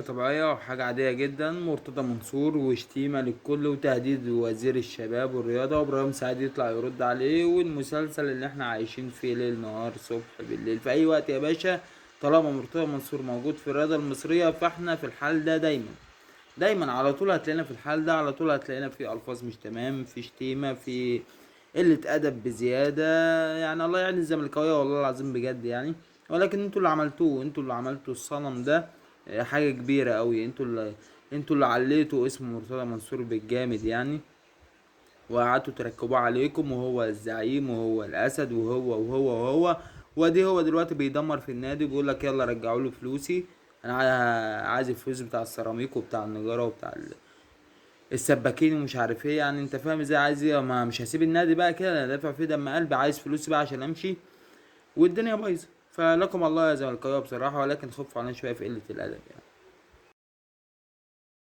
طبيعية وحاجة عادية جدا. مرتضى منصور وشتيمة للكل وتهديد وزير الشباب والرياضة، وإبراهيم سعيد يطلع يرد عليه، والمسلسل اللي احنا عايشين فيه ليل نهار صبح بالليل في أي وقت يا باشا. طالما مرتضى منصور موجود في الرياضة المصرية فاحنا في الحال ده دايما دايما على طول هتلاقينا في الحال ده، على طول هتلاقينا في ألفاظ مش تمام، في شتيمة، في قلة أدب بزيادة. يعني الله يعني الزملكاوية والله العظيم بجد يعني. ولكن انتوا اللي عملتوه، انتوا اللي عملتوا الصنم ده. حاجة كبيرة قوي. انتوا اللي عليتوا اسم مرتضى منصور بالجامد يعني، وقعدتوا تركبوه عليكم، وهو الزعيم وهو الاسد وهو. ودي هو دلوقتي بيدمر في النادي، بيقول لك يلا رجعوا له فلوسي. انا عايز الفلوس بتاع السيراميك وبتاع النجارة وبتاع السباكين ومش عارف ايه. يعني انت فاهم ازاي؟ عايز ايه؟ ما مش هسيب النادي بقى كده، انا دافع فيه دم قلبي، عايز فلوسي بقى عشان امشي والدنيا بايظه. فلكم الله يا زملكاويه بصراحه، ولكن خفوا علينا شويه في قله الادب يعني.